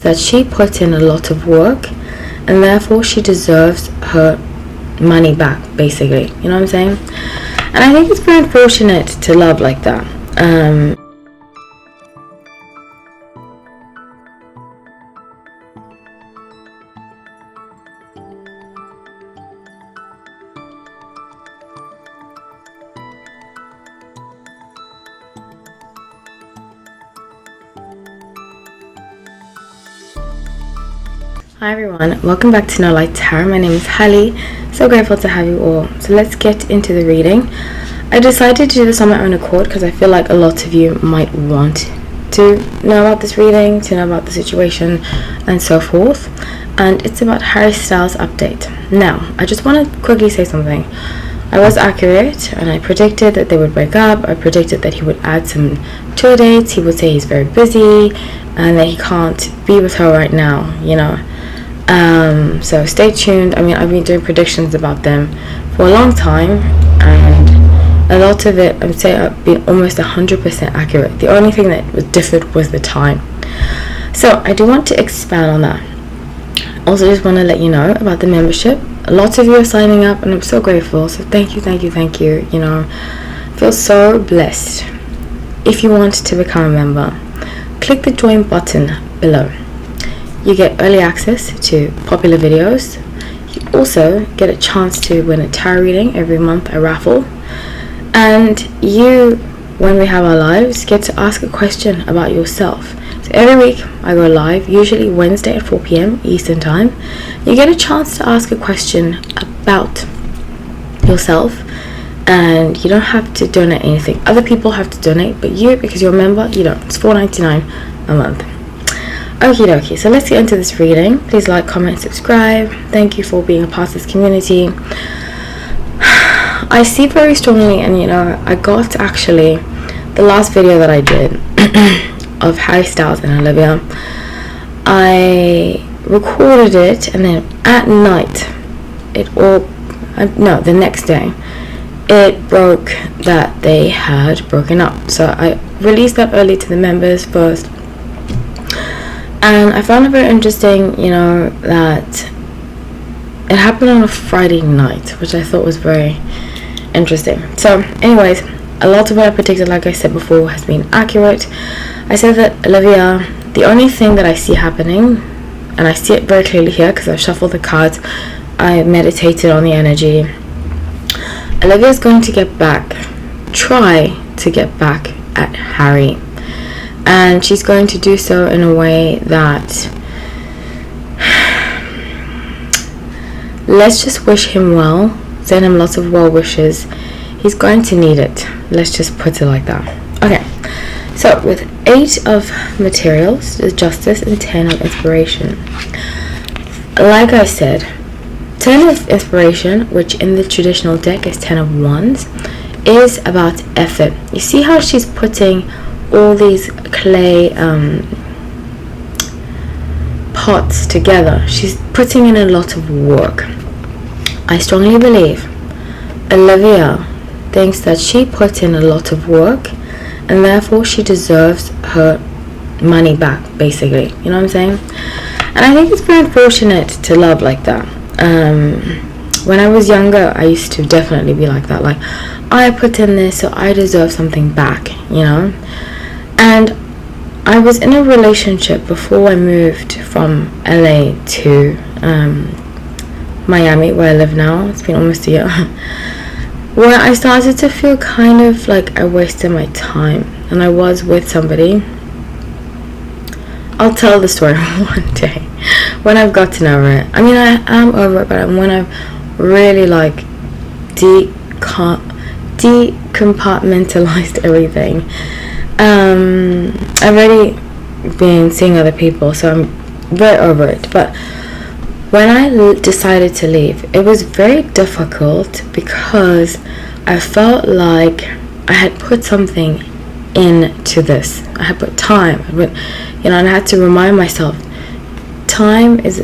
that she put in a lot of work and therefore she deserves her money back, basically. You know what I'm saying? And I think it's very unfortunate to love like that. Hi everyone, welcome back to No Light Tarot. My name is Hallie. So grateful to have you all. So let's get into the reading. I decided to do this on my own accord because I feel like a lot of you might want to know about this reading, to know about the situation and so forth. And it's about Harry Styles' update. Now, I just want to quickly say something. I was accurate and I predicted that they would break up. I predicted that he would add some tour dates. He would say he's very busy and that he can't be with her right now, you know. So stay tuned. I mean, I've been doing predictions about them for a long time, and a lot of it, I would say, I've been almost 100% accurate. The only thing that was differed was the time. So I do want to expand on that. Also, just want to let you know about the membership. Lots of you are signing up, and I'm so grateful. So thank you. You know, I feel so blessed. If you want to become a member, click the join button below. You get early access to popular videos. You also get a chance to win a tarot reading every month, a raffle. And you, when we have our lives, get to ask a question about yourself. So every week I go live, usually Wednesday at 4 p.m. Eastern Time. You get a chance to ask a question about yourself. And you don't have to donate anything. Other people have to donate, but you, because you're a member, you don't. It's $4.99 a month. Okie dokie, so let's get into this reading. Please like, comment, subscribe. Thank you for being a part of this community. I see very strongly, and you know, I got actually the last video that I did of Harry Styles and Olivia. I recorded it, and then at night, the next day, it broke that they had broken up. So I released that early to the members first. And I found it very interesting, you know, that it happened on a Friday night, which I thought was very interesting. So, anyways, a lot of what I predicted, like I said before, has been accurate. I said that Olivia, the only thing that I see happening, and I see it very clearly here because I've shuffled the cards, I meditated on the energy. Olivia is going to try to get back at Harry. And she's going to do so in a way that, let's just wish him well, send him lots of well wishes. He's going to need it. Let's just put it like that. Okay, so with 8 of materials, the Justice, and 10 of inspiration. Like I said, 10 of inspiration, which in the traditional deck is 10 of wands, is about effort. You see how she's putting all these clay pots together. She's putting in a lot of work. I strongly believe Olivia thinks that she put in a lot of work and therefore she deserves her money back, basically. You know what I'm saying? And I think it's very unfortunate to love like that. When I was younger, I used to definitely be like that. Like, I put in this, so I deserve something back, you know? And I was in a relationship before I moved from LA to Miami, where I live now. It's been almost a year. Where I started to feel kind of like I wasted my time. And I was with somebody. I'll tell the story one day when I've got to know it. I mean, I am over it, but when I've really like decompartmentalized everything. I've already been seeing other people, so I'm very over it. But when I decided to leave, it was very difficult because I felt like I had put something into this. I had put time, and I had to remind myself, time is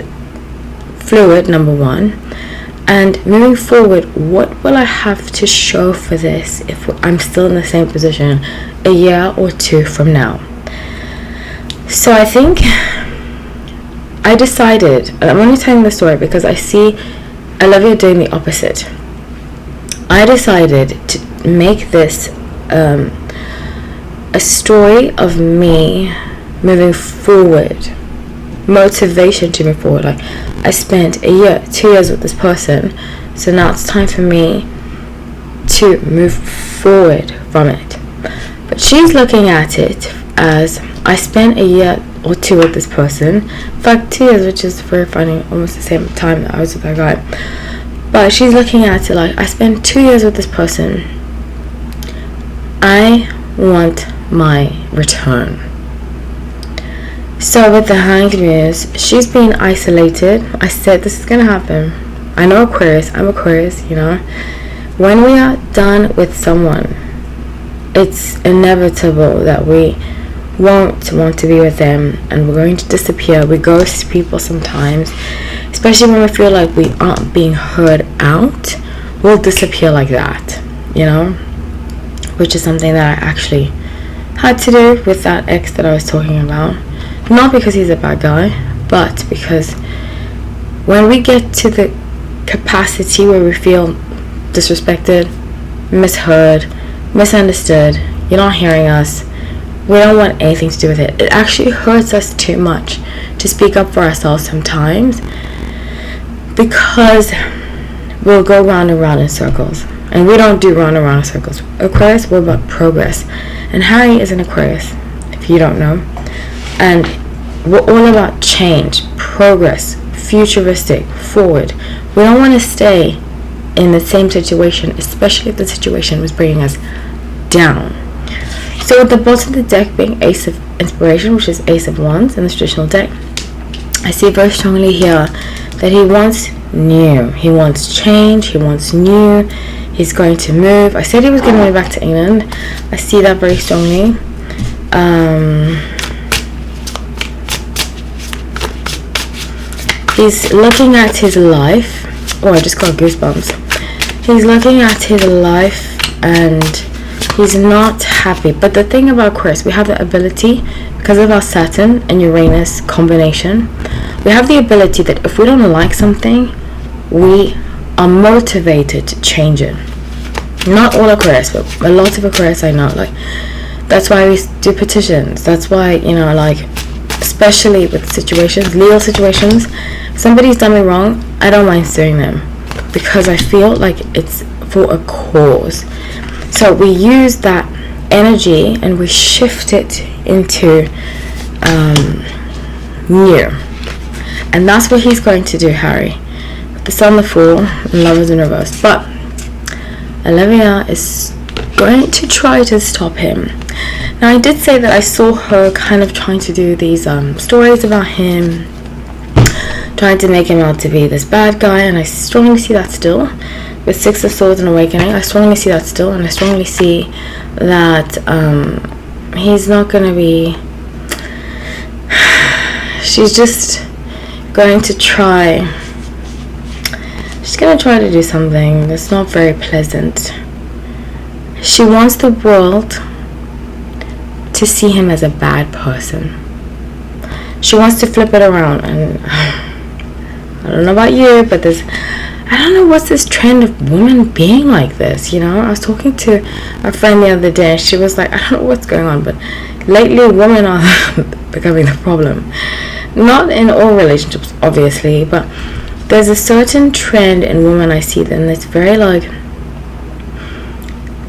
fluid, number one. And moving forward, what will I have to show for this if I'm still in the same position a year or two from now? So I think I decided, and I'm only telling the story because I see Olivia doing the opposite. I decided to make this a story of me moving forward, motivation to move forward. Like, I spent a year, 2 years with this person, so now it's time for me to move forward from it. But she's looking at it as, I spent a year or 2 with this person. In fact, 2 years, which is very funny, almost the same time that I was with that guy. But she's looking at it like, I spent 2 years with this person. I want my return. So with the Hanged Muse, she's being isolated. I said this is gonna happen. I know Aquarius, I'm Aquarius, you know. When we are done with someone, it's inevitable that we won't want to be with them and we're going to disappear. We ghost people sometimes, especially when we feel like we aren't being heard out. We'll disappear like that, you know, which is something that I actually had to do with that ex that I was talking about. Not because he's a bad guy, but because when we get to the capacity where we feel disrespected, misheard, misunderstood, you're not hearing us, we don't want anything to do with it. It actually hurts us too much to speak up for ourselves sometimes, because we'll go round and round in circles, and we don't do round and round in circles. Aquarius, we're about progress, and Harry is an Aquarius, if you don't know, and we're all about change, progress, futuristic, forward. We don't want to stay in the same situation, especially if the situation was bringing us down. So at the bottom of the deck being Ace of Inspiration, which is Ace of Wands in the traditional deck, I see very strongly here that he wants new, he wants change, he wants new, he's going to move. I said he was going to move back to England. I see that very strongly. He's looking at his life. Oh, I just got goosebumps. He's looking at his life and he's not happy. But the thing about Aquarius, we have the ability, because of our Saturn and Uranus combination, we have the ability that if we don't like something, we are motivated to change it. Not all Aquarius, but a lot of Aquarius I know. Like, that's why we do petitions. That's why, you know, like, especially with situations, legal situations, if somebody's done me wrong, I don't mind suing them, because I feel like it's for a cause. So we use that energy and we shift it into new. And that's what he's going to do, Harry. The Sun, the Fool, and Lovers in reverse. But Olivia is going to try to stop him. Now, I did say that I saw her kind of trying to do these stories about him, trying to make him out to be this bad guy, and I strongly see that still. With Six of Swords and Awakening, I strongly see that still, and I strongly see that he's not going to be... She's just going to try... She's going to try to do something that's not very pleasant. She wants the world to see him as a bad person. She wants to flip it around, and I don't know about you, but I don't know what's this trend of women being like this, you know. I was talking to a friend the other day and she was like, I don't know what's going on, but lately women are becoming the problem. Not in all relationships, obviously, but there's a certain trend in women I see them that's very like,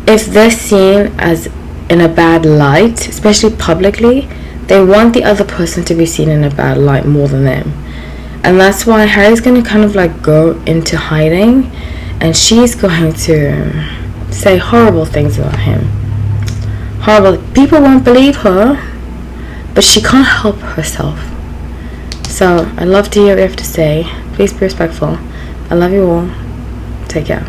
if they're seen as in a bad light, especially publicly, they want the other person to be seen in a bad light more than them. And that's why Harry's going to kind of like go into hiding, and she's going to say horrible things about him. Horrible. People won't believe her, but she can't help herself. So I'd love to hear what you have to say. Please be respectful. I love you all. Take care.